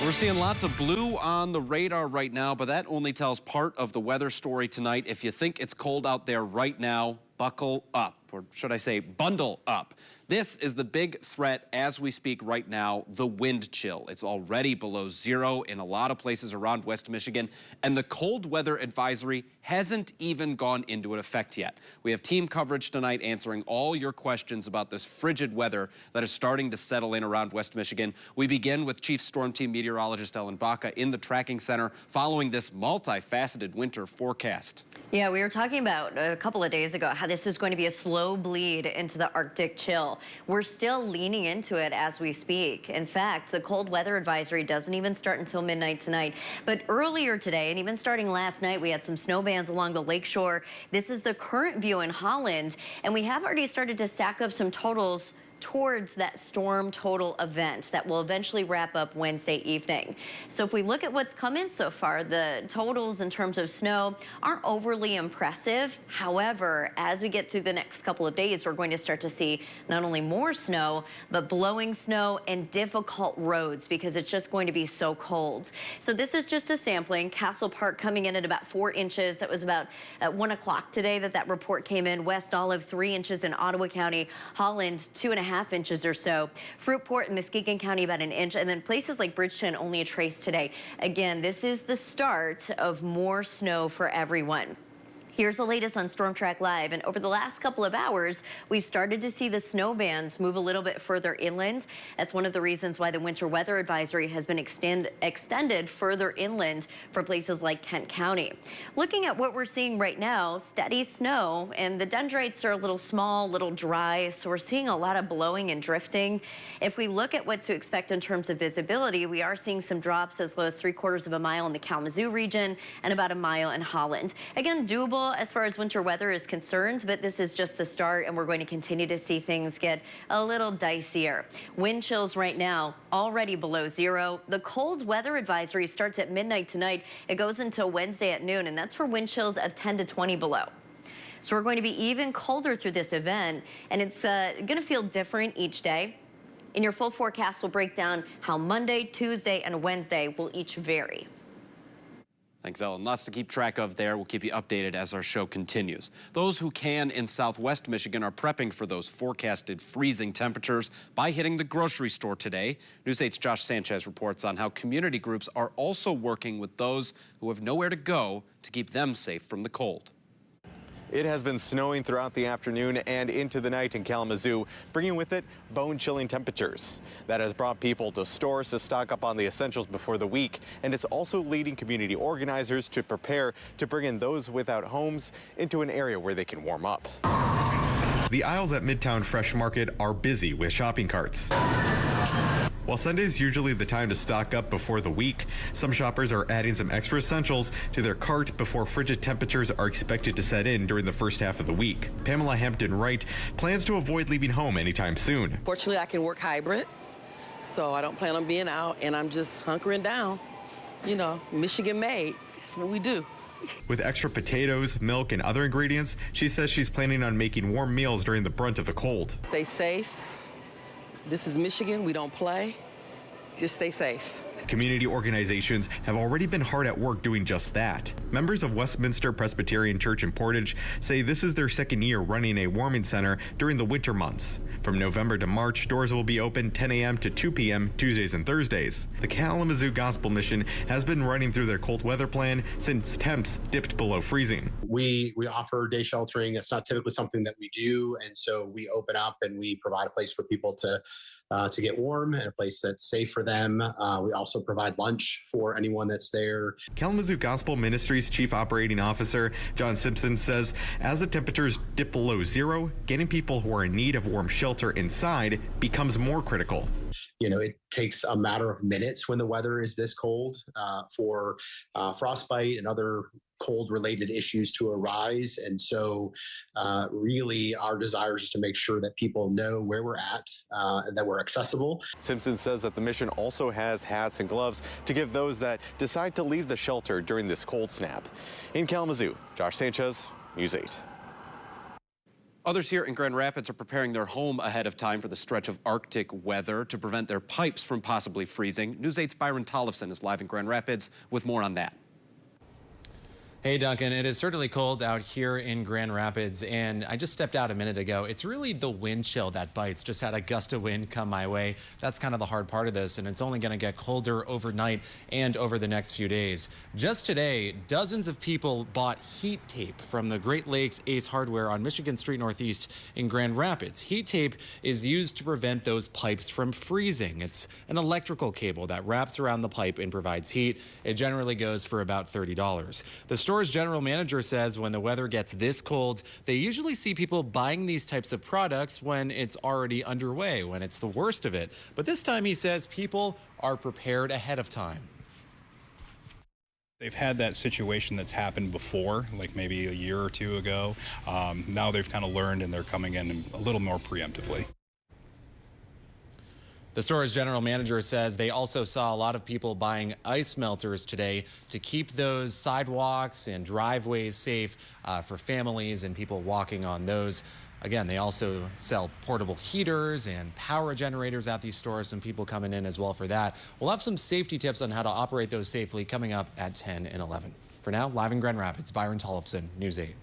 We're seeing lots of blue on the radar right now, but that only tells part of the weather story tonight. If you think it's cold out there right now, buckle up, or should I say bundle up. This is the big threat as we speak right now, the wind chill. It's already below zero in a lot of places around West Michigan, and the cold weather advisory hasn't even gone into effect yet. We have team coverage tonight answering all your questions about this frigid weather that is starting to settle in around West Michigan. We begin with Chief Storm Team Meteorologist Ellen Baca in the tracking center following this multifaceted winter forecast. Yeah, we were talking about a couple of days ago how this is going to be a slow bleed into the Arctic chill. We're still leaning into it as we speak. In fact, the cold weather advisory doesn't even start until midnight tonight. But earlier today, and even starting last night, we had some snow bands along the lakeshore. This is the current view in Holland, and we have already started to stack up some totals towards that storm total event that will eventually wrap up Wednesday evening. So if we look at what's come in so far, the totals in terms of snow aren't overly impressive. However, as we get through the next couple of days, we're going to start to see not only more snow, but blowing snow and difficult roads because it's just going to be so cold. So this is just a sampling. Castle Park coming in at about 4 inches. That was about at 1 o'clock today that report came in. West Olive 3 inches in Ottawa County. Holland 2.5 inches or so. Fruitport and Muskegon County about 1 inch, and then places like Bridgeton only a trace today. Again, this is the start of more snow for everyone. Here's the latest on Storm Track Live, and over the last couple of hours, we've started to see the snow bands move a little bit further inland. That's one of the reasons why the winter weather advisory has been extended further inland for places like Kent County. Looking at what we're seeing right now, steady snow, and the dendrites are a little small, a little dry, so we're seeing a lot of blowing and drifting. If we look at what to expect in terms of visibility, we are seeing some drops as low as 3/4 of a mile in the Kalamazoo region and about 1 mile in Holland. Again, doable as far as winter weather is concerned, but this is just the start, and we're going to continue to see things get a little dicier. Wind chills right now already below zero. The cold weather advisory starts at midnight tonight. It goes until Wednesday at noon, and that's for wind chills of 10 to 20 below. So we're going to be even colder through this event, and it's going to feel different each day. In your full forecast, we'll break down how Monday, Tuesday, and Wednesday will each vary. Thanks, Ellen. Lots to keep track of there. We'll keep you updated as our show continues. Those who can in southwest Michigan are prepping for those forecasted freezing temperatures by hitting the grocery store today. News 8's Josh Sanchez reports on how community groups are also working with those who have nowhere to go to keep them safe from the cold. It has been snowing throughout the afternoon and into the night in Kalamazoo, bringing with it bone-chilling temperatures. That has brought people to stores to stock up on the essentials before the week, and it's also leading community organizers to prepare to bring in those without homes into an area where they can warm up. The aisles at Midtown Fresh Market are busy with shopping carts. While Sunday is usually the time to stock up before the week, some shoppers are adding some extra essentials to their cart before frigid temperatures are expected to set in during the first half of the week. Pamela Hampton-Wright plans to avoid leaving home anytime soon. Fortunately, I can work hybrid, so I don't plan on being out, and I'm just hunkering down. You know, Michigan made. That's what we do. With extra potatoes, milk, and other ingredients, she says she's planning on making warm meals during the brunt of the cold. Stay safe. This is Michigan. We don't play. Just stay safe. Community organizations have already been hard at work doing just that. Members of Westminster Presbyterian Church in Portage say this is their second year running a warming center during the winter months. From November to March, doors will be open 10 a.m. to 2 p.m. Tuesdays and Thursdays. The Kalamazoo Gospel Mission has been running through their cold weather plan since temps dipped below freezing. We offer day sheltering. It's not typically something that we do, and so we open up and we provide a place for people to get warm and a place that's safe for them. We also provide lunch for anyone that's there. Kalamazoo Gospel Ministries Chief Operating Officer John Simpson says as the temperatures dip below zero, getting people who are in need of warm shelter inside becomes more critical. You know, it takes a matter of minutes when the weather is this cold for frostbite and other cold-related issues to arise. And so really our desire is to make sure that people know where we're at and that we're accessible. Simpson says that the mission also has hats and gloves to give those that decide to leave the shelter during this cold snap. In Kalamazoo, Josh Sanchez, News 8. Others here in Grand Rapids are preparing their home ahead of time for the stretch of Arctic weather to prevent their pipes from possibly freezing. News 8's Byron Tollefson is live in Grand Rapids with more on that. Hey Duncan, it is certainly cold out here in Grand Rapids, and I just stepped out a minute ago. It's really the wind chill that bites. Just had a gust of wind come my way. That's kind of the hard part of this, and it's only going to get colder overnight and over the next few days. Just today, dozens of people bought heat tape from the Great Lakes Ace Hardware on Michigan Street Northeast in Grand Rapids. Heat tape is used to prevent those pipes from freezing. It's an electrical cable that wraps around the pipe and provides heat. It generally goes for about $30. The store's general manager says when the weather gets this cold, they usually see people buying these types of products when it's already underway, when it's the worst of it. But this time he says people are prepared ahead of time. They've had that situation that's happened before, like maybe a year or two ago. Now they've kind of learned and they're coming in a little more preemptively. The store's general manager says they also saw a lot of people buying ice melters today to keep those sidewalks and driveways safe for families and people walking on those. Again, they also sell portable heaters and power generators at these stores. Some people coming in as well for that. We'll have some safety tips on how to operate those safely coming up at 10 and 11. For now, live in Grand Rapids, Byron Tollefson, News 8.